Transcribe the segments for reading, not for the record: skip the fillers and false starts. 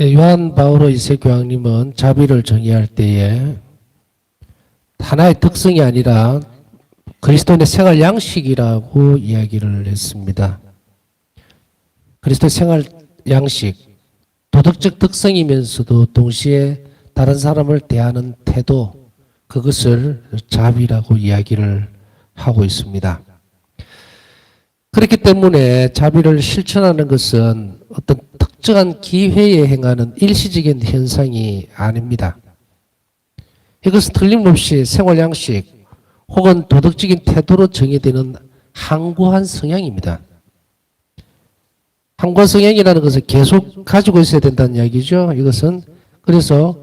요한 바오로 2세 교황님은 자비를 정의할 때에 하나의 특성이 아니라 그리스도인의 생활 양식이라고 이야기를 했습니다. 그리스도의 생활 양식, 도덕적 특성이면서도 동시에 다른 사람을 대하는 태도, 그것을 자비라고 이야기를 하고 있습니다. 그렇기 때문에 자비를 실천하는 것은 어떤 특정한 기회에 행하는 일시적인 현상이 아닙니다. 이것은 틀림없이 생활 양식 혹은 도덕적인 태도로 정의되는 항구한 성향입니다. 항구한 성향이라는 것은 계속 가지고 있어야 된다는 이야기죠. 이것은 그래서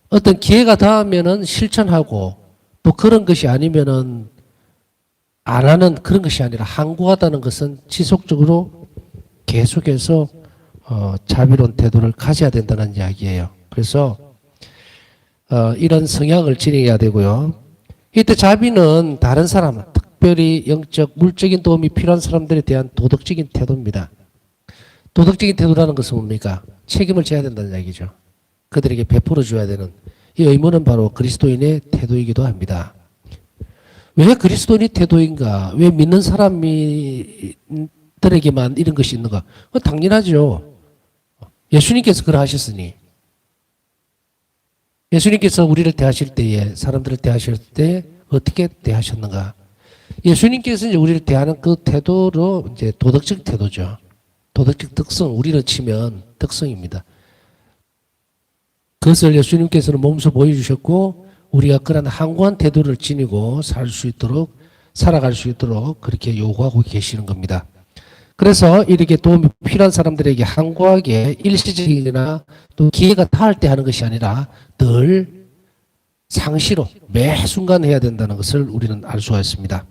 어떤 기회가 닿으면은 실천하고 또 그런 것이 아니면은 안 하는 그런 것이 아니라 항구하다는 것은 지속적으로 계속해서 자비로운 태도를 가져야 된다는 이야기예요. 그래서 이런 성향을 지녀야 되고요. 이때 자비는 다른 사람, 특별히 영적, 물적인 도움이 필요한 사람들에 대한 도덕적인 태도입니다. 도덕적인 태도라는 것은 뭡니까? 책임을 져야 된다는 이야기죠. 그들에게 베풀어 줘야 되는 이 의무는 바로 그리스도인의 태도이기도 합니다. 왜 그리스도인의 태도인가? 왜 믿는 사람들에게만 이런 것이 있는가? 당연하죠. 예수님께서 그러하셨으니. 예수님께서 우리를 대하실 때에, 사람들을 대하실 때 어떻게 대하셨는가? 예수님께서 이제 우리를 대하는 그 태도로 이제 도덕적 태도죠. 도덕적 특성, 우리를 치면 특성입니다. 그것을 예수님께서는 몸소 보여주셨고, 우리가 그런 항구한 태도를 지니고 살아갈 수 있도록 그렇게 요구하고 계시는 겁니다. 그래서 이렇게 도움이 필요한 사람들에게 항구하게 일시적이나 또 기회가 닿을 때 하는 것이 아니라 늘 상시로 매 순간 해야 된다는 것을 우리는 알 수가 있습니다.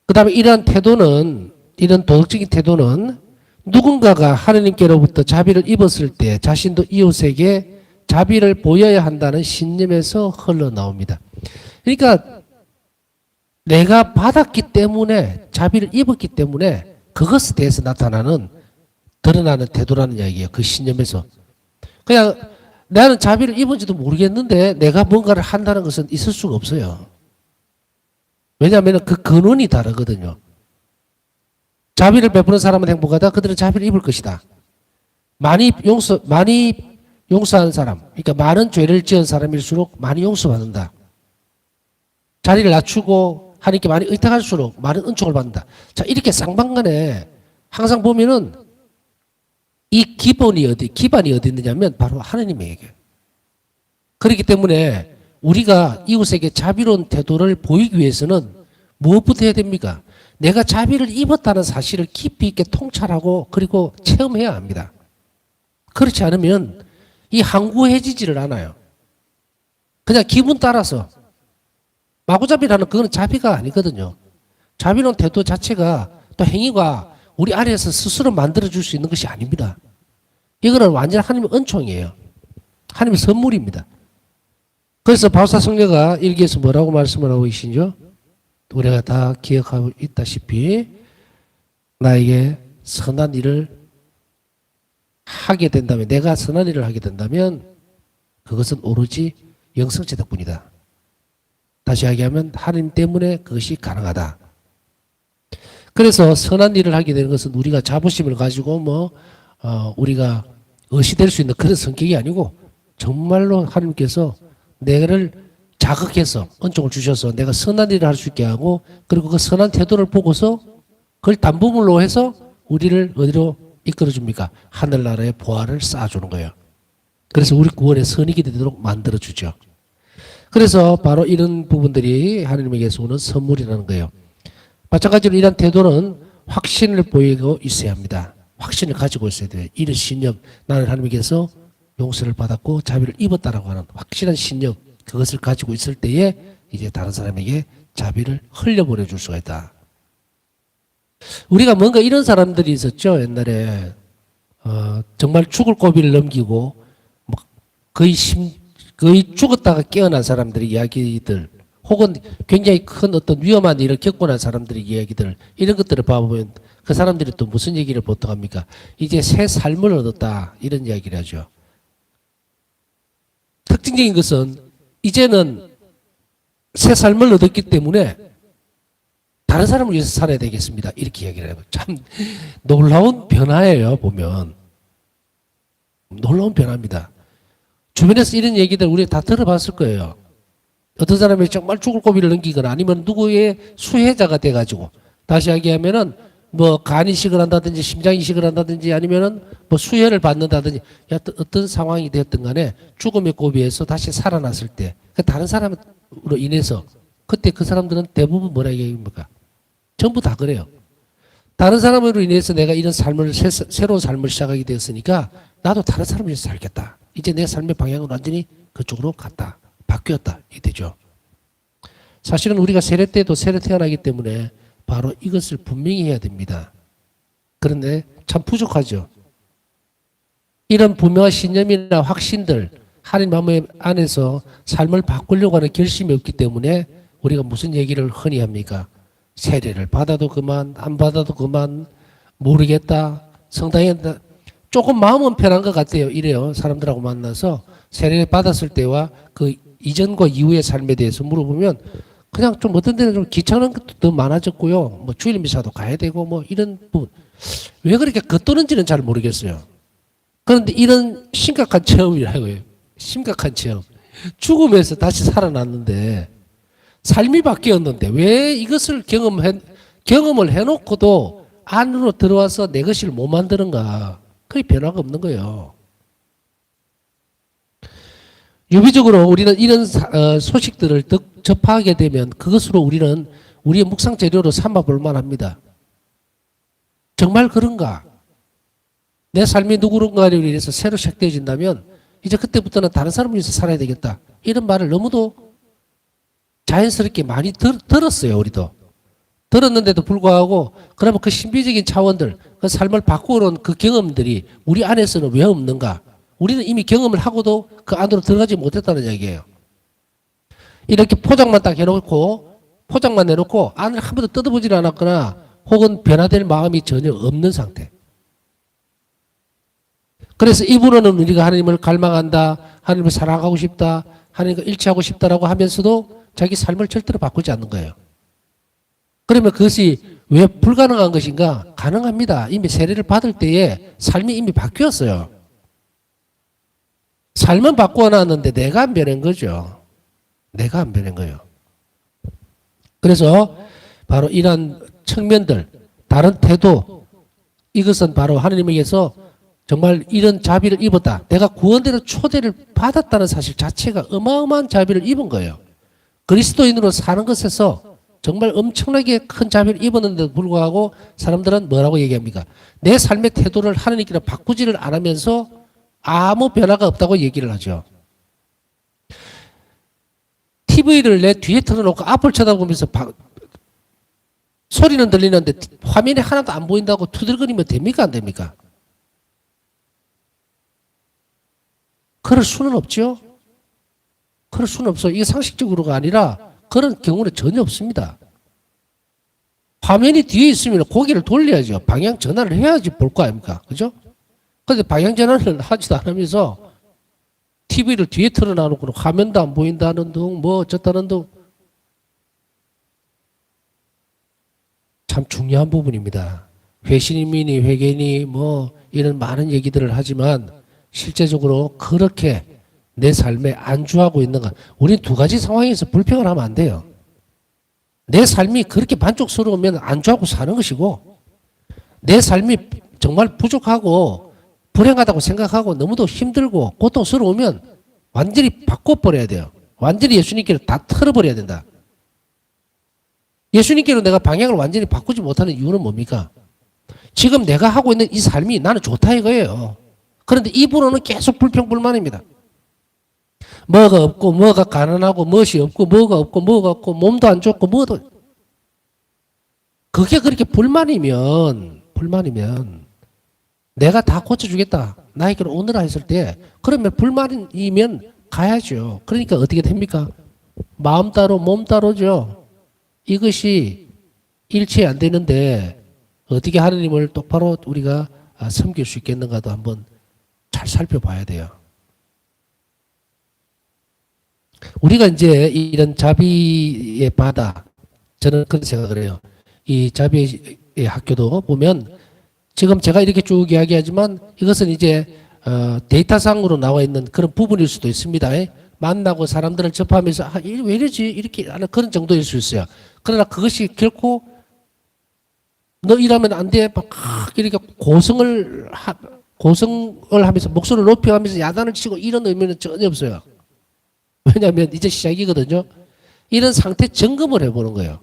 그 다음에 이러한 태도는, 이런 도덕적인 태도는 누군가가 하느님께로부터 자비를 입었을 때 자신도 이웃에게 자비를 보여야 한다는 신념에서 흘러나옵니다. 그러니까 내가 받았기 때문에, 자비를 입었기 때문에 그것에 대해서 드러나는 태도라는 이야기예요. 그 신념에서. 그냥 나는 자비를 입은지도 모르겠는데 내가 뭔가를 한다는 것은 있을 수가 없어요. 왜냐하면 그 근원이 다르거든요. 자비를 베푸는 사람은 행복하다. 그들은 자비를 입을 것이다. 많이 용서하는 사람, 그러니까 많은 죄를 지은 사람일수록 많이 용서받는다. 자리를 낮추고 하나님께 많이 의탁할수록 많은 은총을 받는다. 자, 이렇게 쌍방간에 항상 보면은 이 기반이 어디 있느냐면 바로 하나님에게. 그렇기 때문에 우리가 이웃에게 자비로운 태도를 보이기 위해서는 무엇부터 해야 됩니까? 내가 자비를 입었다는 사실을 깊이 있게 통찰하고 그리고 체험해야 합니다. 그렇지 않으면 이 항구해지지를 않아요. 그냥 기분 따라서. 마구잡이라는 그건 자비가 아니거든요. 자비로운 태도 자체가 또 행위가 우리 안에서 스스로 만들어줄 수 있는 것이 아닙니다. 이거는 완전 하나님의 은총이에요. 하나님의 선물입니다. 그래서 바울사 성녀가 일기에서 뭐라고 말씀을 하고 계시죠? 우리가 다 기억하고 있다시피 나에게 선한 일을 하게 된다면, 내가 선한 일을 하게 된다면 그것은 오로지 영성체 덕분이다. 다시 이야기하면 하나님 때문에 그것이 가능하다. 그래서 선한 일을 하게 되는 것은 우리가 자부심을 가지고 우리가 의시될 수 있는 그런 성격이 아니고 정말로 하나님께서 내를 자극해서 은총을 주셔서 내가 선한 일을 할 수 있게 하고 그리고 그 선한 태도를 보고서 그걸 담보물로 해서 우리를 어디로 이끌어줍니까? 하늘나라의 보화를 쌓아주는 거예요. 그래서 우리 구원의 선익이 되도록 만들어주죠. 그래서 바로 이런 부분들이 하나님에게서 오는 선물이라는 거예요. 마찬가지로 이런 태도는 확신을 보이고 있어야 합니다. 확신을 가지고 있어야 돼요. 이런 신념, 나는 하나님께서 용서를 받았고 자비를 입었다라고 하는 확실한 신념, 그것을 가지고 있을 때에 이제 다른 사람에게 자비를 흘려보내 줄 수가 있다. 우리가 뭔가 이런 사람들이 있었죠. 옛날에 정말 죽을 고비를 넘기고 거의 죽었다가 깨어난 사람들의 이야기들, 혹은 굉장히 큰 어떤 위험한 일을 겪고 난 사람들의 이야기들, 이런 것들을 봐보면 그 사람들이 또 무슨 얘기를 보통 합니까? 이제 새 삶을 얻었다. 이런 이야기를 하죠. 특징적인 것은 이제는 새 삶을 얻었기 때문에 다른 사람을 위해서 살아야 되겠습니다. 이렇게 이야기를 해요. 참 놀라운 변화예요. 보면. 놀라운 변화입니다. 주변에서 이런 얘기들 우리 다 들어봤을 거예요. 어떤 사람이 정말 죽을 고비를 넘기거나 아니면 누구의 수혜자가 돼가지고 다시 이야기하면은 뭐 간 이식을 한다든지 심장 이식을 한다든지 아니면은 뭐 수혈을 받는다든지 어떤 상황이 되었든 간에 죽음의 고비에서 다시 살아났을 때 다른 사람으로 인해서 그때 그 사람들은 대부분 뭐라 얘기합니까? 전부 다 그래요. 다른 사람으로 인해서 내가 이런 삶을 새로운 삶을 시작하게 되었으니까 나도 다른 사람을 위해서 살겠다. 이제 내 삶의 방향은 완전히 그쪽으로 갔다. 바뀌었다. 이 되죠. 사실은 우리가 세례 때도 새로 태어나기 때문에 바로 이것을 분명히 해야 됩니다. 그런데 참 부족하죠. 이런 분명한 신념이나 확신들, 하나님 마음 안에서 삶을 바꾸려고 하는 결심이 없기 때문에 우리가 무슨 얘기를 흔히 합니까? 세례를 받아도 그만, 안 받아도 그만, 모르겠다, 성당에 조금 마음은 편한 것 같아요. 이래요. 사람들하고 만나서 세례를 받았을 때와 그 이전과 이후의 삶에 대해서 물어보면 그냥 좀 어떤 데는 좀 귀찮은 것도 더 많아졌고요. 뭐 주일 미사도 가야 되고 뭐 이런 부분. 왜 그렇게 겉도는지는 잘 모르겠어요. 그런데 이런 심각한 체험이라고요. 심각한 체험. 죽음에서 다시 살아났는데 삶이 바뀌었는데 왜 이것을 경험을 해놓고도 안으로 들어와서 내 것을 못 만드는가. 거의 변화가 없는 거예요. 유비적으로 우리는 이런 소식들을 접하게 되면 그것으로 우리는 우리의 묵상 재료로 삼아볼 만합니다. 정말 그런가? 내 삶이 누구인가를 위해서 새로 시작되어진다면 이제 그때부터는 다른 사람을 위해서 살아야 되겠다. 이런 말을 너무도 자연스럽게 많이 들었어요. 우리도. 들었는데도 불구하고 그러면 그 신비적인 차원들, 그 삶을 바꾸어온 그 경험들이 우리 안에서는 왜 없는가? 우리는 이미 경험을 하고도 그 안으로 들어가지 못했다는 얘기예요. 이렇게 포장만 딱 해놓고 포장만 내놓고 안을 한 번도 뜯어보질 않았거나 혹은 변화될 마음이 전혀 없는 상태. 그래서 입으로는 우리가 하나님을 갈망한다, 하나님을 사랑하고 싶다, 하나님과 일치하고 싶다라고 하면서도 자기 삶을 절대로 바꾸지 않는 거예요. 그러면 그것이 왜 불가능한 것인가? 가능합니다. 이미 세례를 받을 때에 삶이 이미 바뀌었어요. 삶은 바꿔놨는데 내가 안 변한 거죠. 내가 안 변한 거예요. 그래서 바로 이러한 측면들, 다른 태도, 이것은 바로 하나님에게서 정말 이런 자비를 입었다. 내가 구원되는 초대를 받았다는 사실 자체가 어마어마한 자비를 입은 거예요. 그리스도인으로 사는 것에서 정말 엄청나게 큰 자비를 입었는데도 불구하고 사람들은 뭐라고 얘기합니까? 내 삶의 태도를 하나님께로 바꾸지를 않으면서 아무 변화가 없다고 얘기를 하죠. TV를 내 뒤에 틀어놓고 앞을 쳐다보면서 소리는 들리는데 화면에 하나도 안 보인다고 투덜거리면 됩니까? 안 됩니까? 그럴 수는 없죠. 그럴 수는 없어요. 이게 상식적으로가 아니라 그런 경우는 전혀 없습니다. 화면이 뒤에 있으면 고개를 돌려야죠. 방향 전환을 해야지 볼 거 아닙니까? 그죠? 근데 방향 전환을 하지도 않으면서 TV를 뒤에 틀어놔놓고 화면도 안 보인다는 둥, 뭐 어쩌다는 둥. 참 중요한 부분입니다. 회신이니 회계니 뭐 이런 많은 얘기들을 하지만 실제적으로 그렇게 내 삶에 안주하고 있는가. 우리는 두 가지 상황에서 불평을 하면 안 돼요. 내 삶이 그렇게 만족스러우면 안주하고 사는 것이고 내 삶이 정말 부족하고 불행하다고 생각하고 너무도 힘들고 고통스러우면 완전히 바꿔버려야 돼요. 완전히 예수님께로 다 털어버려야 된다. 예수님께로 내가 방향을 완전히 바꾸지 못하는 이유는 뭡니까? 지금 내가 하고 있는 이 삶이 나는 좋다 이거예요. 그런데 입으로는 계속 불평불만입니다. 뭐가 없고 뭐가 가난하고 무엇이 없고 뭐가 없고 뭐가 없고 몸도 안 좋고 뭐도 그게 그렇게 불만이면 내가 다 고쳐주겠다. 나에게로 오너라 했을 때 그러면 불만이면 가야죠. 그러니까 어떻게 됩니까? 마음 따로 몸 따로죠. 이것이 일치 안 되는데 어떻게 하느님을 똑바로 우리가 섬길 수 있겠는가도 한번 잘 살펴봐야 돼요. 우리가 이제 이런 자비의 바다, 저는 그렇게 생각을 해요. 이 자비의 학교도 보면 지금 제가 이렇게 쭉 이야기하지만 이것은 이제 데이터상으로 나와 있는 그런 부분일 수도 있습니다. 만나고 사람들을 접하면서 왜 이러지? 이렇게 하는 그런 정도일 수 있어요. 그러나 그것이 결코 너 이러면 안 돼. 막 이렇게 고성을 하면서 목소리를 높여가면서 야단을 치고 이런 의미는 전혀 없어요. 왜냐하면 이제 시작이거든요. 이런 상태 점검을 해보는 거예요.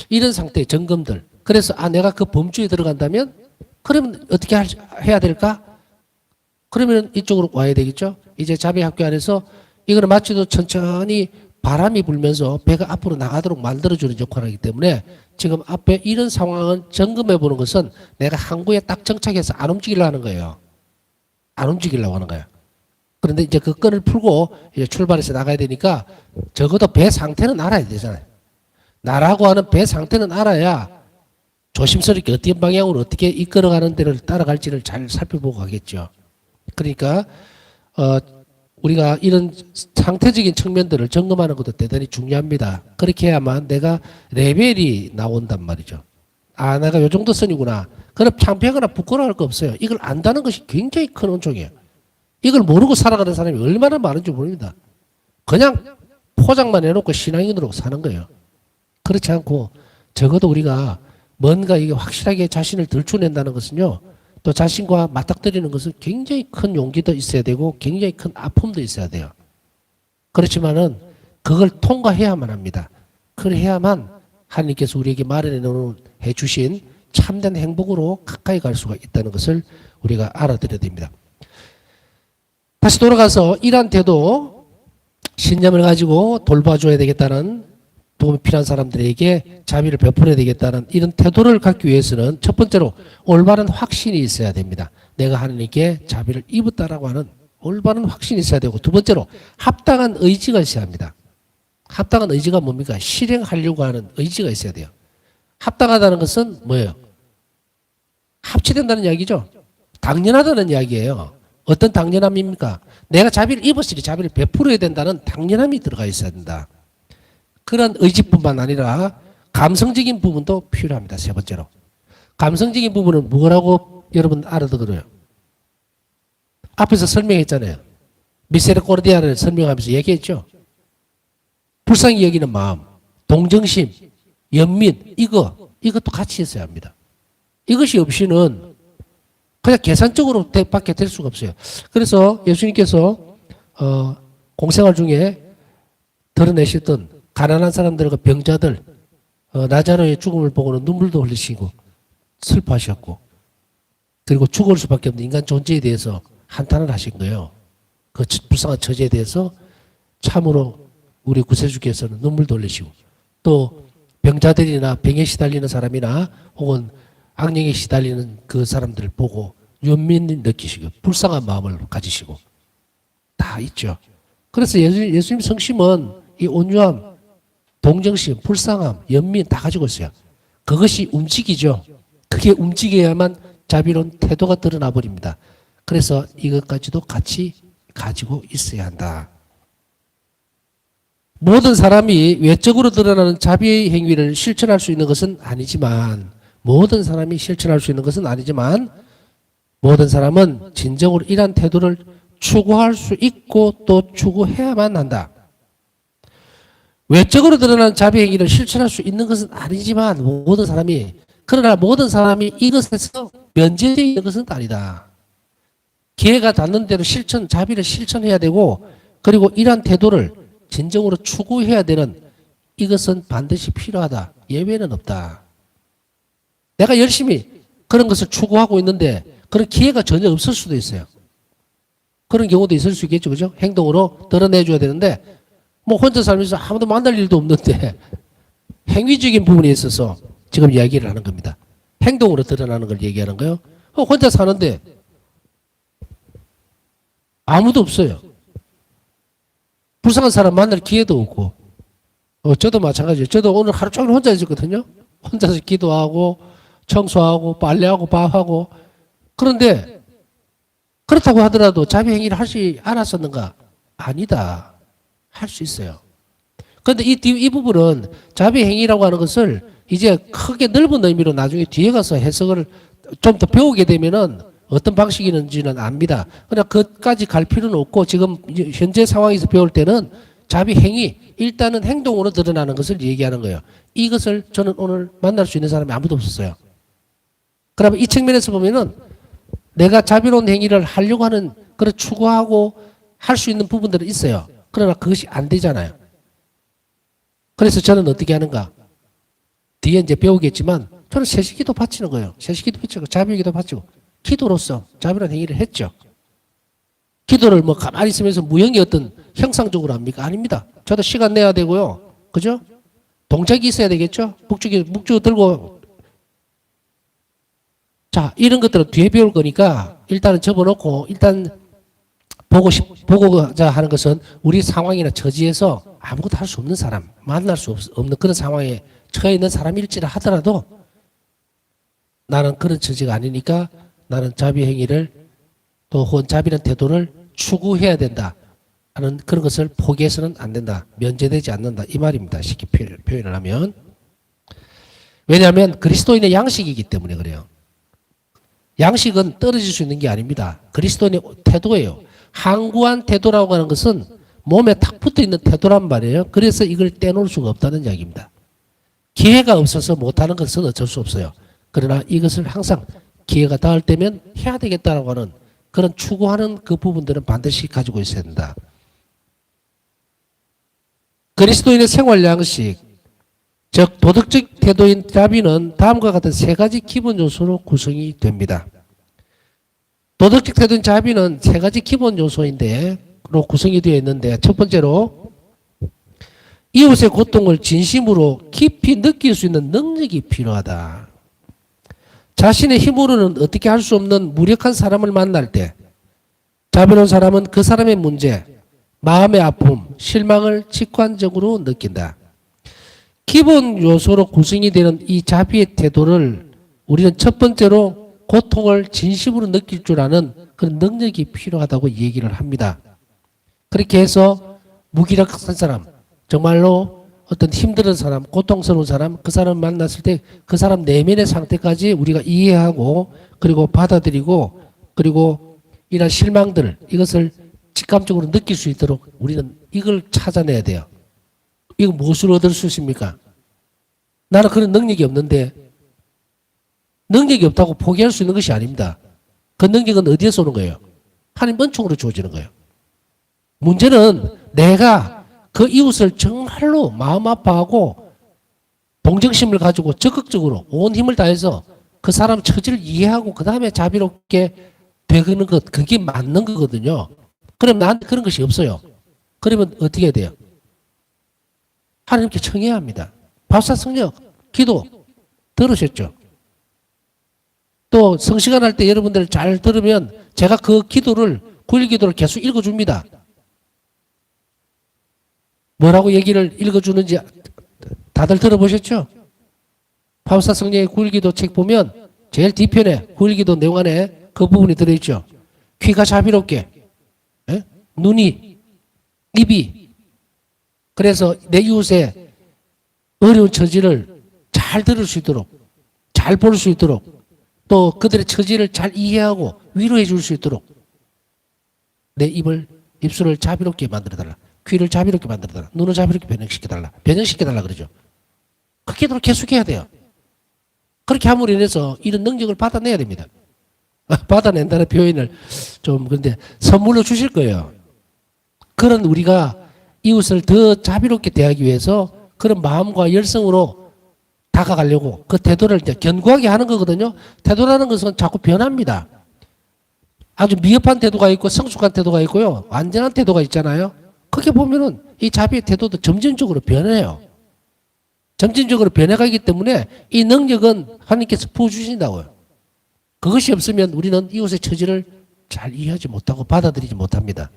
이런 상태의 점검들. 그래서 내가 그 범주에 들어간다면 그러면 어떻게 해야 될까? 그러면 이쪽으로 와야 되겠죠. 이제 자비학교 안에서 이거는 마치도 천천히 바람이 불면서 배가 앞으로 나가도록 만들어주는 역할을 하기 때문에 지금 앞에 이런 상황을 점검해 보는 것은 내가 항구에 딱 정착해서 안 움직이려고 하는 거예요. 안 움직이려고 하는 거예요. 그런데 이제 그 끈을 풀고 이제 출발해서 나가야 되니까 적어도 배 상태는 알아야 되잖아요. 나라고 하는 배 상태는 알아야 조심스럽게 어떤 방향으로 어떻게 이끌어가는 데를 따라갈지를 잘 살펴보고 가겠죠. 그러니까 우리가 이런 상태적인 측면들을 점검하는 것도 대단히 중요합니다. 그렇게 해야만 내가 레벨이 나온단 말이죠. 내가 요 정도 선이구나. 그럼 창피하거나 부끄러워할 거 없어요. 이걸 안다는 것이 굉장히 큰 은총이에요. 이걸 모르고 살아가는 사람이 얼마나 많은지 모릅니다. 그냥 포장만 해놓고 신앙인으로 사는 거예요. 그렇지 않고 적어도 우리가 뭔가 이게 확실하게 자신을 들춰낸다는 것은요. 또 자신과 맞닥뜨리는 것은 굉장히 큰 용기도 있어야 되고 굉장히 큰 아픔도 있어야 돼요. 그렇지만은 그걸 통과해야만 합니다. 그래야만 하나님께서 우리에게 마련해 주신 참된 행복으로 가까이 갈 수가 있다는 것을 우리가 알아들여야 됩니다. 다시 돌아가서 이러한 태도, 신념을 가지고 돌봐줘야 되겠다는, 도움이 필요한 사람들에게 자비를 베풀어야 되겠다는 이런 태도를 갖기 위해서는 첫 번째로 올바른 확신이 있어야 됩니다. 내가 하나님께 자비를 입었다라고 하는 올바른 확신이 있어야 되고, 두 번째로 합당한 의지가 있어야 합니다. 합당한 의지가 뭡니까? 실행하려고 하는 의지가 있어야 돼요. 합당하다는 것은 뭐예요? 합치된다는 이야기죠. 당연하다는 이야기예요. 어떤 당연함입니까? 내가 자비를 입었으니 자비를 베풀어야 된다는 당연함이 들어가 있어야 된다. 그런 의지뿐만 아니라 감성적인 부분도 필요합니다. 세 번째로. 감성적인 부분은 뭐라고 여러분 알아들어요? 앞에서 설명했잖아요. 미세레코르디아를 설명하면서 얘기했죠. 불쌍히 여기는 마음, 동정심, 연민, 이것도 같이 있어야 합니다. 이것이 없이는 그냥 계산적으로 밖에 될 수가 없어요. 그래서 예수님께서 공생활 중에 드러내셨던 가난한 사람들과 병자들, 나자로의 죽음을 보고는 눈물도 흘리시고 슬퍼하셨고, 그리고 죽을 수밖에 없는 인간 존재에 대해서 한탄을 하신 거예요. 그 불쌍한 처지에 대해서 참으로 우리 구세주께서는 눈물도 흘리시고, 또 병자들이나 병에 시달리는 사람이나 혹은 악령에 시달리는 그 사람들을 보고 연민을 느끼시고 불쌍한 마음을 가지시고 다 있죠. 그래서 예수님 성심은 이 온유함, 동정심, 불쌍함, 연민 다 가지고 있어요. 그것이 움직이죠. 그게 움직여야만 자비로운 태도가 드러나 버립니다. 그래서 이것까지도 같이 가지고 있어야 한다. 모든 사람이 외적으로 드러나는 자비의 행위를 실천할 수 있는 것은 아니지만, 모든 사람이 실천할 수 있는 것은 아니지만, 모든 사람은 진정으로 이러한 태도를 추구할 수 있고 또 추구해야만 한다. 외적으로 드러나는 자비 행위를 실천할 수 있는 것은 아니지만 그러나 모든 사람이 이것에서 면제되어 있는 것은 아니다. 기회가 닿는 대로 자비를 실천해야 되고, 그리고 이러한 태도를 진정으로 추구해야 되는 이것은 반드시 필요하다. 예외는 없다. 내가 열심히 그런 것을 추구하고 있는데 그런 기회가 전혀 없을 수도 있어요. 그런 경우도 있을 수 있겠죠. 그죠? 행동으로 드러내줘야 되는데 뭐 혼자 살면서 아무도 만날 일도 없는데 행위적인 부분에 있어서 지금 이야기를 하는 겁니다. 행동으로 드러나는 걸 얘기하는 거예요. 혼자 사는데 아무도 없어요. 불쌍한 사람 만날 기회도 없고, 저도 마찬가지예요. 저도 오늘 하루 종일 혼자 있었거든요. 혼자서 기도하고 청소하고 빨래하고 밥하고. 그런데 그렇다고 하더라도 자비 행위를 할 수 않았었는가? 아니다. 할 수 있어요. 그런데 이 부분은 자비 행위라고 하는 것을 이제 크게 넓은 의미로 나중에 뒤에 가서 해석을 좀 더 배우게 되면은 어떤 방식이는지는 압니다. 그러나 그것까지 갈 필요는 없고 지금 현재 상황에서 배울 때는 자비 행위, 일단은 행동으로 드러나는 것을 얘기하는 거예요. 이것을 저는 오늘 만날 수 있는 사람이 아무도 없었어요. 그러면 이 측면에서 보면은 내가 자비로운 행위를 하려고 하는 그런 추구하고 할 수 있는 부분들은 있어요. 그러나 그것이 안 되잖아요. 그래서 저는 어떻게 하는가? 뒤에 이제 배우겠지만 저는 세시기도 바치는 거예요. 세시기도 바치고 자비기도 바치고 기도로서 자비로운 행위를 했죠. 기도를 뭐 가만히 있으면서 무형의 어떤 형상적으로 합니까? 아닙니다. 저도 시간 내야 되고요. 그죠? 동작이 있어야 되겠죠? 묵주 들고. 자, 이런 것들은 뒤에 배울 거니까 일단은 접어놓고 일단 보고자 하는 것은 우리 상황이나 처지에서 아무것도 할 수 없는 사람, 만날 수 없는 그런 상황에 처해 있는 사람일지라 하더라도 나는 그런 처지가 아니니까 나는 자비 행위를 또 혹은 자비는 태도를 추구해야 된다 하는 그런 것을 포기해서는 안 된다. 면제되지 않는다. 이 말입니다. 쉽게 표현을 하면. 왜냐하면 그리스도인의 양식이기 때문에 그래요. 양식은 떨어질 수 있는 게 아닙니다. 그리스도인의 태도예요. 항구한 태도라고 하는 것은 몸에 탁 붙어 있는 태도란 말이에요. 그래서 이걸 떼놓을 수가 없다는 이야기입니다. 기회가 없어서 못하는 것은 어쩔 수 없어요. 그러나 이것을 항상 기회가 닿을 때면 해야 되겠다라고 하는 그런 추구하는 그 부분들은 반드시 가지고 있어야 된다. 그리스도인의 생활 양식, 즉 도덕적 태도인 자비는 다음과 같은 세 가지 기본 요소로 구성이 됩니다. 도덕적 태도인 자비는 세 가지 기본 요소인데 로 구성이 되어 있는데 첫 번째로 이웃의 고통을 진심으로 깊이 느낄 수 있는 능력이 필요하다. 자신의 힘으로는 어떻게 할 수 없는 무력한 사람을 만날 때 자비로운 사람은 그 사람의 문제, 마음의 아픔, 실망을 직관적으로 느낀다. 기본 요소로 구성이 되는 이 자비의 태도를 우리는 첫 번째로 고통을 진심으로 느낄 줄 아는 그런 능력이 필요하다고 얘기를 합니다. 그렇게 해서 무기력한 사람, 정말로 어떤 힘든 사람, 고통스러운 사람, 그 사람 만났을 때 그 사람 내면의 상태까지 우리가 이해하고 그리고 받아들이고 그리고 이런 실망들, 이것을 직감적으로 느낄 수 있도록 우리는 이걸 찾아내야 돼요. 이거 무엇을 얻을 수 있습니까? 나는 그런 능력이 없는데 능력이 없다고 포기할 수 있는 것이 아닙니다. 그 능력은 어디에서 오는 거예요? 하나님 은총으로 주어지는 거예요. 문제는 내가 그 이웃을 정말로 마음 아파하고 동정심을 가지고 적극적으로 온 힘을 다해서 그 사람 처지를 이해하고 그 다음에 자비롭게 되는 것, 그게 맞는 거거든요. 그럼 나한테 그런 것이 없어요. 그러면 어떻게 해야 돼요? 하나님께 청해야 합니다. 밥사 성령, 기도 들으셨죠? 또 성시간 할 때 여러분들 잘 들으면 제가 그 기도를 9일 기도를 계속 읽어줍니다. 뭐라고 얘기를 읽어주는지 다들 들어보셨죠? 파우사 성령의 9일 기도 책 보면 제일 뒤편에 9일 기도 내용 안에 그 부분이 들어있죠. 귀가 자비롭게, 에? 눈이, 입이. 그래서 내 이웃의 어려운 처지를 잘 들을 수 있도록, 잘 볼 수 있도록, 또 그들의 처지를 잘 이해하고 위로해 줄 수 있도록 내 입술을 자비롭게 만들어달라. 귀를 자비롭게 만들어달라. 눈을 자비롭게 변형시켜달라. 변형시켜달라 그러죠. 그 기도를 계속해야 돼요. 그렇게 함으로 인해서 이런 능력을 받아내야 됩니다. 받아낸다는 표현을 좀 그런데 선물로 주실 거예요. 그런 우리가 이웃을 더 자비롭게 대하기 위해서 그런 마음과 열성으로 다가가려고 그 태도를 이제 견고하게 하는 거거든요. 태도라는 것은 자꾸 변합니다. 아주 미흡한 태도가 있고 성숙한 태도가 있고요. 완전한 태도가 있잖아요. 그렇게 보면은 이 자비의 태도도 점진적으로 변해요. 점진적으로 변해가기 때문에 이 능력은 하나님께서 부어주신다고요. 그것이 없으면 우리는 이웃의 처지를 잘 이해하지 못하고 받아들이지 못합니다.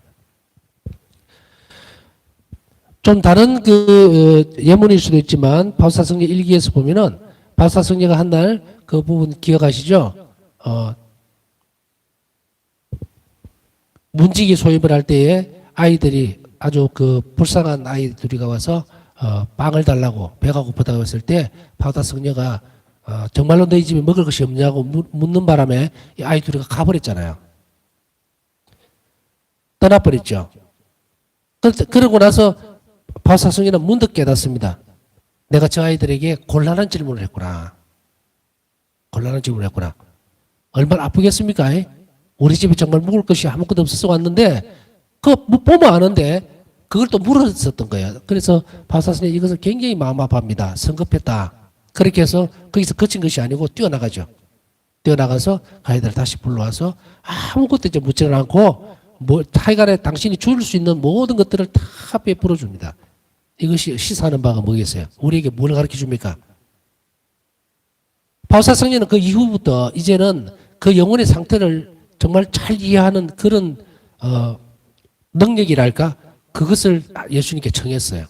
좀 다른 그 예문일 수도 있지만 바울사성령 일기에서 보면은 바울사성령가 한 날 그 부분 기억하시죠? 문지기 소입을 할 때에 아이들이 아주 그 불쌍한 아이 둘이가 와서 빵을 달라고 배가 고프다고 했을 때 바우다 성녀가 정말로 너희 집에 먹을 것이 없냐고 묻는 바람에 이 아이 둘이가 가버렸잖아요. 떠나버렸죠. 그러고 나서 바우다 성녀는 문득 깨닫습니다. 내가 저 아이들에게 곤란한 질문을 했구나. 곤란한 질문을 했구나. 얼마나 아프겠습니까? 우리 집에 정말 먹을 것이 아무것도 없어서 왔는데 그거 보면 아는데 그걸 또 물었었던 거예요. 그래서 바사스는 이것을 굉장히 마음 아파합니다. 성급했다. 그렇게 해서 거기서 그친 것이 아니고 뛰어나가죠. 뛰어나가서 아이들을 다시 불러와서 아무것도 이제 묻지는 않고 하여간에 당신이 줄 수 있는 모든 것들을 다 베풀어 줍니다. 이것이 시사하는 바가 뭐겠어요? 우리에게 뭘 가르쳐 줍니까? 바우사 성녀는 그 이후부터 이제는 그 영혼의 상태를 정말 잘 이해하는 그런 능력이랄까? 그것을 예수님께 청했어요.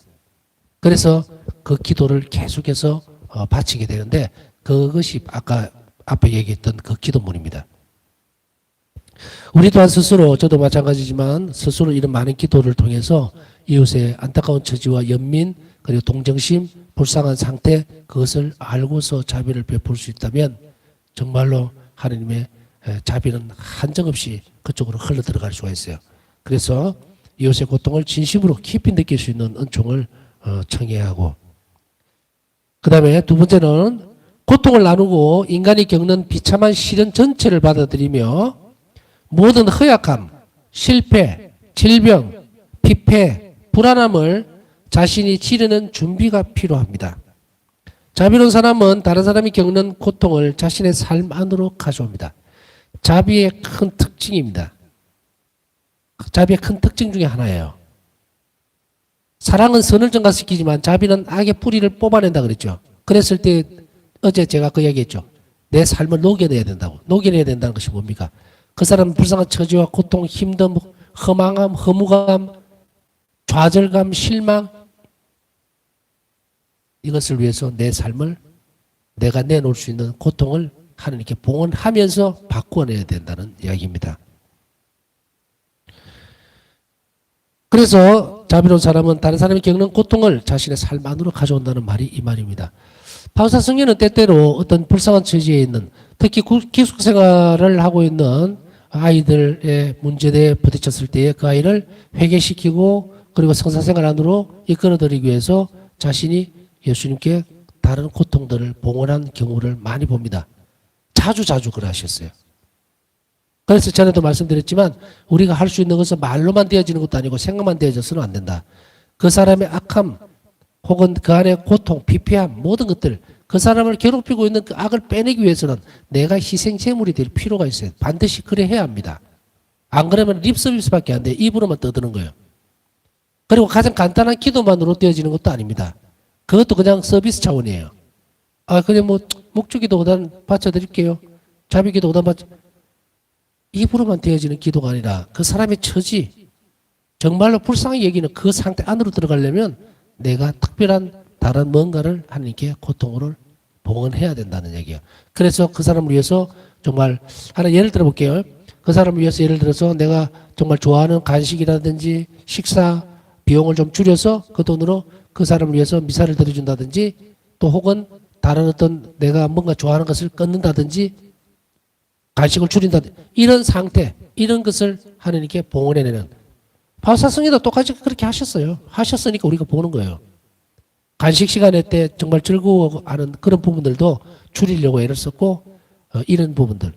그래서 그 기도를 계속해서 바치게 되는데 그것이 아까 앞에 얘기했던 그 기도문입니다. 우리 또한 스스로 저도 마찬가지지만 스스로 이런 많은 기도를 통해서 이웃의 안타까운 처지와 연민 그리고 동정심 불쌍한 상태 그것을 알고서 자비를 베풀 수 있다면 정말로 하나님의 자비는 한정없이 그쪽으로 흘러 들어갈 수가 있어요. 그래서 이웃의 고통을 진심으로 깊이 느낄 수 있는 은총을 청해야 하고 그 다음에 두 번째는 고통을 나누고 인간이 겪는 비참한 시련 전체를 받아들이며 모든 허약함, 실패, 질병, 피폐, 불안함을 자신이 치르는 준비가 필요합니다. 자비로운 사람은 다른 사람이 겪는 고통을 자신의 삶 안으로 가져옵니다. 자비의 큰 특징입니다. 자비의 큰 특징 중에 하나예요. 사랑은 선을 증가시키지만 자비는 악의 뿌리를 뽑아낸다 그랬죠. 그랬을 때 어제 제가 그 얘기했죠. 내 삶을 녹여내야 된다고. 녹여내야 된다는 것이 뭡니까? 그 사람은 불쌍한 처지와 고통, 힘듦, 허망함, 허무감, 좌절감, 실망 이것을 위해서 내 삶을 내가 내놓을 수 있는 고통을 하나님께 봉헌하면서 바꾸어내야 된다는 이야기입니다. 그래서 자비로운 사람은 다른 사람이 겪는 고통을 자신의 삶 안으로 가져온다는 말이 이 말입니다. 바우사 성녀는 때때로 어떤 불쌍한 처지에 있는 특히 기숙생활을 하고 있는 아이들의 문제에 부딪혔을 때에 그 아이를 회개시키고 그리고 성사생활 안으로 이끌어들이기 위해서 자신이 예수님께 다른 고통들을 봉헌한 경우를 많이 봅니다. 자주 그러하셨어요. 그래서 전에도 말씀드렸지만 우리가 할 수 있는 것은 말로만 되어지는 것도 아니고 생각만 되어져서는 안 된다. 그 사람의 악함 혹은 그 안에 고통, 피폐함 모든 것들 그 사람을 괴롭히고 있는 그 악을 빼내기 위해서는 내가 희생제물이 될 필요가 있어요. 반드시 그래 해야 합니다. 안 그러면 립서비스밖에 안 돼. 입으로만 떠드는 거예요. 그리고 가장 간단한 기도만으로 되어지는 것도 아닙니다. 그것도 그냥 서비스 차원이에요. 그냥 뭐 목주기도 오단 바쳐드릴게요. 자비기도 오단 바쳐. 입으로만 되어지는 기도가 아니라 그 사람의 처지 정말로 불쌍히 여기는 그 상태 안으로 들어가려면 내가 특별한 다른 뭔가를 하나님께 고통을 봉헌해야 된다는 얘기예요. 그래서 그 사람을 위해서 정말 하나 예를 들어 볼게요. 그 사람을 위해서 예를 들어서 내가 정말 좋아하는 간식이라든지 식사 비용을 좀 줄여서 그 돈으로 그 사람을 위해서 미사를 드려준다든지 또 혹은 다른 어떤 내가 뭔가 좋아하는 것을 끊는다든지 간식을 줄인다든지 이런 상태 이런 것을 하나님께 봉헌해내는 바우사 성녀도 똑같이 그렇게 하셨어요. 하셨으니까 우리가 보는 거예요. 간식 시간에 때 정말 즐거워하는 그런 부분들도 줄이려고 애를 썼고 이런 부분들.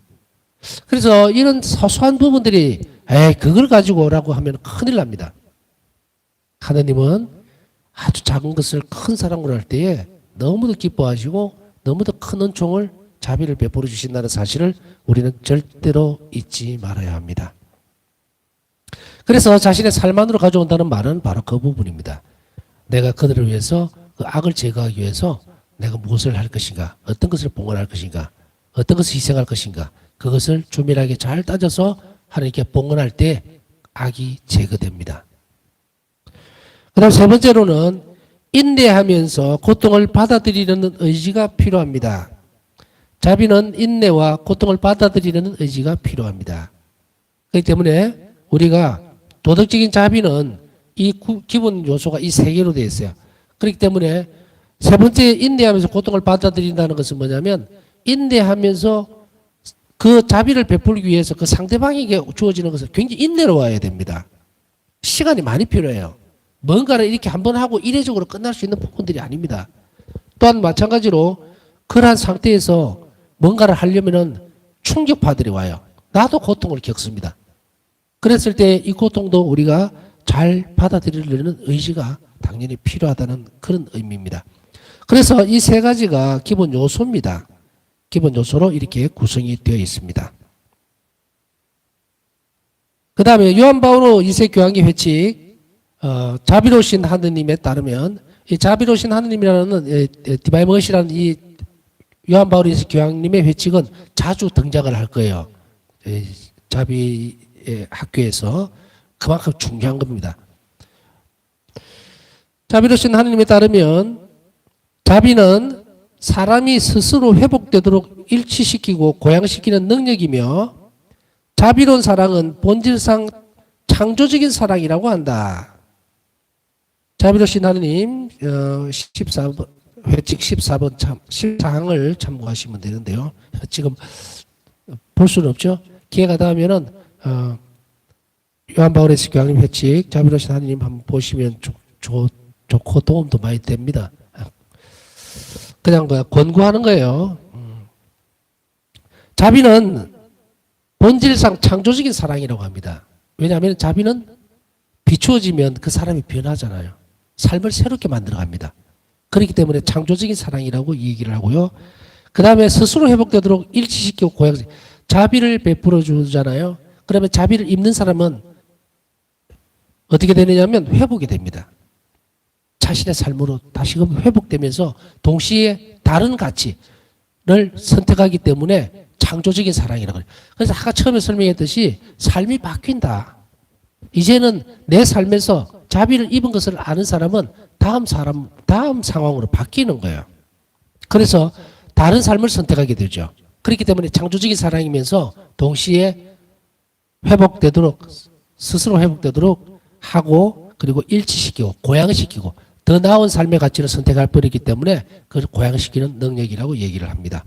그래서 이런 소소한 부분들이 그걸 가지고라고 하면 큰일 납니다. 하나님은 아주 작은 것을 큰 사랑으로 할 때에 너무도 기뻐하시고 너무도 큰 은총을 자비를 베풀어 주신다는 사실을 우리는 절대로 잊지 말아야 합니다. 그래서 자신의 삶 안으로 가져온다는 말은 바로 그 부분입니다. 내가 그들을 위해서 그 악을 제거하기 위해서 내가 무엇을 할 것인가, 어떤 것을 봉헌할 것인가, 어떤 것을 희생할 것인가, 그것을 조밀하게 잘 따져서 하나님께 봉헌할 때 악이 제거됩니다. 그 다음 세 번째로는 인내하면서 고통을 받아들이려는 의지가 필요합니다. 자비는 인내와 고통을 받아들이는 의지가 필요합니다. 그렇기 때문에 우리가 도덕적인 자비는 이 기본 요소가 이 세 개로 되어 있어요. 그렇기 때문에 세 번째 인내하면서 고통을 받아들인다는 것은 뭐냐면 인내하면서 그 자비를 베풀기 위해서 그 상대방에게 주어지는 것을 굉장히 인내로워야 됩니다. 시간이 많이 필요해요. 뭔가를 이렇게 한번 하고 이례적으로 끝날 수 있는 부분들이 아닙니다. 또한 마찬가지로 그러한 상태에서 뭔가를 하려면은 충격파들이 와요. 나도 고통을 겪습니다. 그랬을 때 이 고통도 우리가 잘 받아들이려는 의지가 당연히 필요하다는 그런 의미입니다. 그래서 이 세 가지가 기본 요소입니다. 기본 요소로 이렇게 구성이 되어 있습니다. 그 다음에 요한 바오로 2세 교황의 회칙, 자비로우신 하느님에 따르면 이 자비로우신 하느님이라는 디바이머시라는 이 요한 바오로 2세 교황님의 회칙은 자주 등장을 할 거예요. 자비의 학교에서 그만큼 중요한 겁니다. 자비로우신 하느님에 따르면 자비는 사람이 스스로 회복되도록 일치시키고 고양시키는 능력이며 자비로운 사랑은 본질상 창조적인 사랑이라고 한다. 자비로우신 하느님 14번, 회칙 14번 14항을 참고하시면 되는데요. 지금 볼 수는 없죠. 기회가 닿으면은 요한 바오레스 교황님 회칙 자비로우신 하느님 한번 보시면 좋고 도움도 많이 됩니다. 그냥 권고하는 거예요. 자비는 본질상 창조적인 사랑이라고 합니다. 왜냐하면 자비는 비추어지면 그 사람이 변하잖아요. 삶을 새롭게 만들어갑니다. 그렇기 때문에 창조적인 사랑이라고 얘기를 하고요. 그 다음에 스스로 회복되도록 일치시키고 고양시 자비를 베풀어 주잖아요. 그러면 자비를 입는 사람은 어떻게 되느냐면 회복이 됩니다. 자신의 삶으로 다시금 회복되면서 동시에 다른 가치를 선택하기 때문에 창조적인 사랑이라고 해요. 그래서 아까 처음에 설명했듯이 삶이 바뀐다. 이제는 내 삶에서 자비를 입은 것을 아는 사람은 다음 상황으로 바뀌는 거예요. 그래서 다른 삶을 선택하게 되죠. 그렇기 때문에 창조적인 사랑이면서 동시에 회복되도록 스스로 회복되도록 하고 그리고 일치시키고 고양시키고 더 나은 삶의 가치를 선택할 버리기 때문에 그걸 고양시키는 능력이라고 얘기를 합니다.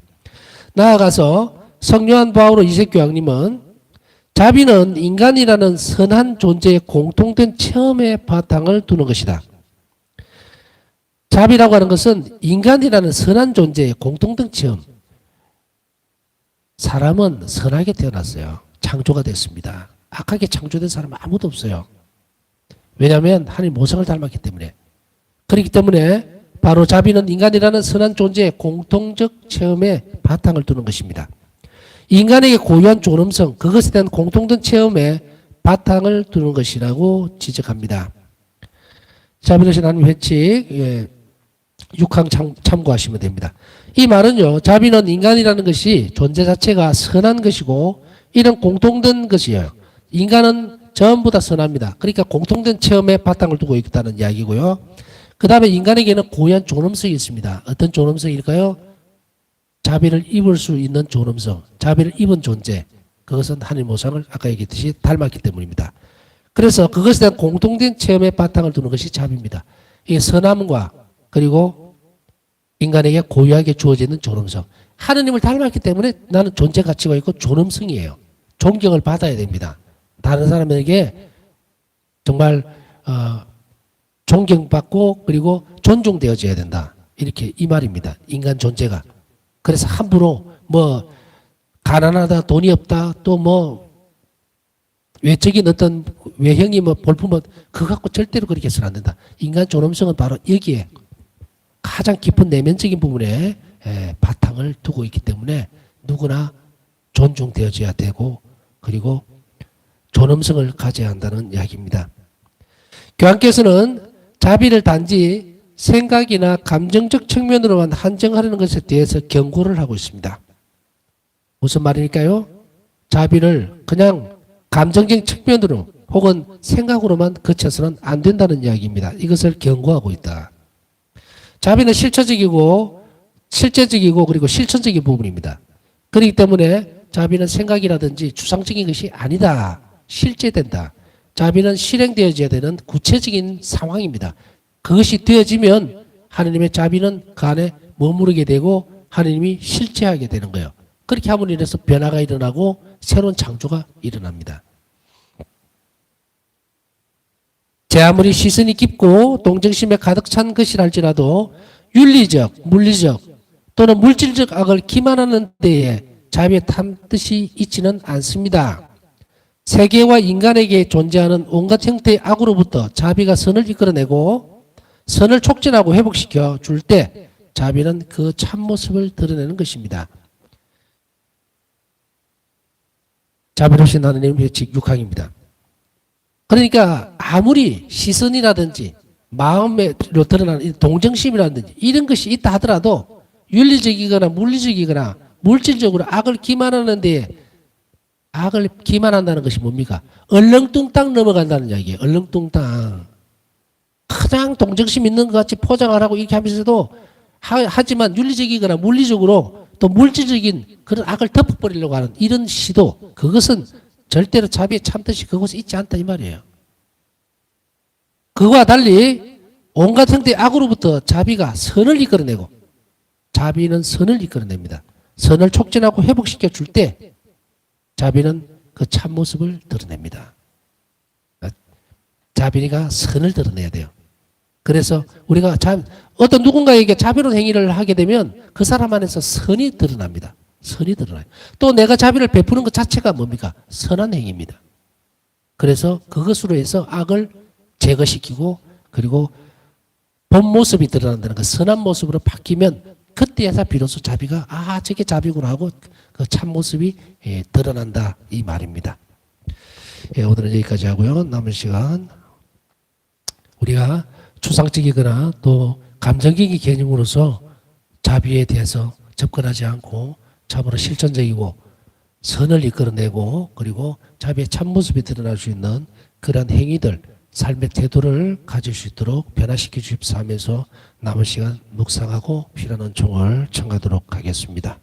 나아가서 성요한 바오로 2세 교황님은 자비는 인간이라는 선한 존재의 공통된 체험의 바탕을 두는 것이다. 자비라고 하는 것은 인간이라는 선한 존재의 공통된 체험. 사람은 선하게 태어났어요. 창조가 됐습니다. 악하게 창조된 사람은 아무도 없어요. 왜냐하면 하나님 모성을 닮았기 때문에. 그렇기 때문에 바로 자비는 인간이라는 선한 존재의 공통적 체험의 바탕을 두는 것입니다. 인간에게 고유한 존엄성, 그것에 대한 공통된 체험의 바탕을 두는 것이라고 지적합니다. 자비로우신 하나님 회칙 6항 참고하시면 됩니다. 이 말은요, 자비는 인간이라는 것이 존재 자체가 선한 것이고 이런 공통된 것이에요. 인간은 전부 다 선합니다. 그러니까 공통된 체험의 바탕을 두고 있다는 이야기고요. 그 다음에 인간에게는 고유한 존엄성이 있습니다. 어떤 존엄성일까요? 자비를 입을 수 있는 존엄성, 자비를 입은 존재. 그것은 하나님 모성을 아까 얘기했듯이 닮았기 때문입니다. 그래서 그것에 대한 공통된 체험의 바탕을 두는 것이 자비입니다. 이 선함과 그리고 인간에게 고유하게 주어지는 존엄성. 하느님을 닮았기 때문에 나는 존재 가치가 있고 존엄성이에요. 존경을 받아야 됩니다. 다른 사람에게 정말 존경받고 그리고 존중되어져야 된다. 이렇게 이 말입니다. 인간 존재가. 그래서 함부로 뭐 가난하다, 돈이 없다, 또 뭐 외적인 어떤 외형이 뭐 볼품은 그거 갖고 절대로 그렇게 해서는 안 된다. 인간 존엄성은 바로 여기에 가장 깊은 내면적인 부분에 바탕을 두고 있기 때문에 누구나 존중되어져야 되고 그리고 존엄성을 가져야 한다는 이야기입니다. 교황께서는 자비를 단지 생각이나 감정적 측면으로만 한정하려는 것에 대해서 경고를 하고 있습니다. 무슨 말일까요? 자비를 그냥 감정적 측면으로 혹은 생각으로만 그쳐서는 안 된다는 이야기입니다. 이것을 경고하고 있다. 자비는 실체적이고 실제적이고 그리고 실천적인 부분입니다. 그렇기 때문에 자비는 생각이라든지 추상적인 것이 아니다. 실제된다. 자비는 실행되어져야 되는 구체적인 상황입니다. 그것이 되어지면 하느님의 자비는 그 안에 머무르게 되고 하느님이 실체하게 되는 거예요. 그렇게 함으로 인해서 변화가 일어나고 새로운 창조가 일어납니다. 제 아무리 시선이 깊고 동정심에 가득 찬 것이라 할지라도 윤리적, 물리적 또는 물질적 악을 기만하는 데에 자비의 탐뜻이 있지는 않습니다. 세계와 인간에게 존재하는 온갖 형태의 악으로부터 자비가 선을 이끌어내고 선을 촉진하고 회복시켜 줄 때 자비는 그 참모습을 드러내는 것입니다. 자비로우신 하나님 규칙 6항입니다. 그러니까 아무리 시선이라든지 마음으로 드러나는 동정심이라든지 이런 것이 있다 하더라도 윤리적이거나 물리적이거나 물질적으로 악을 기만하는 데에 악을 기만한다는 것이 뭡니까? 얼렁뚱땅 넘어간다는 이야기예요. 얼렁뚱땅. 그냥 동정심 있는 것 같이 포장을 하고 이렇게 하면서도 하지만 윤리적이거나 물리적으로 또 물질적인 그런 악을 덮어버리려고 하는 이런 시도, 그것은 절대로 자비의 참뜻이 그곳에 있지 않다 이 말이에요. 그와 달리 온갖 형태의 악으로부터 자비가 선을 이끌어내고, 자비는 선을 이끌어냅니다. 선을 촉진하고 회복시켜 줄 때 자비는 그 참모습을 드러냅니다. 자비가 선을 드러내야 돼요. 그래서 우리가 어떤 누군가에게 자비로운 행위를 하게 되면 그 사람 안에서 선이 드러납니다. 선이 드러나요. 또 내가 자비를 베푸는 것 자체가 뭡니까? 선한 행위입니다. 그래서 그것으로 해서 악을 제거시키고 그리고 본 모습이 드러난다는 그 선한 모습으로 바뀌면 그때에서 비로소 자비가 저게 자비구나 하고 그 참모습이 드러난다 이 말입니다. 오늘은 여기까지 하고요. 남은 시간 우리가 추상적이거나 또 감정적인 개념으로서 자비에 대해서 접근하지 않고 참으로 실천적이고 선을 이끌어내고 그리고 자비의 참모습이 드러날 수 있는 그런 행위들, 삶의 태도를 가질 수 있도록 변화시켜 주십사 하면서 남은 시간 묵상하고 필요한 은총을 청하도록 하겠습니다.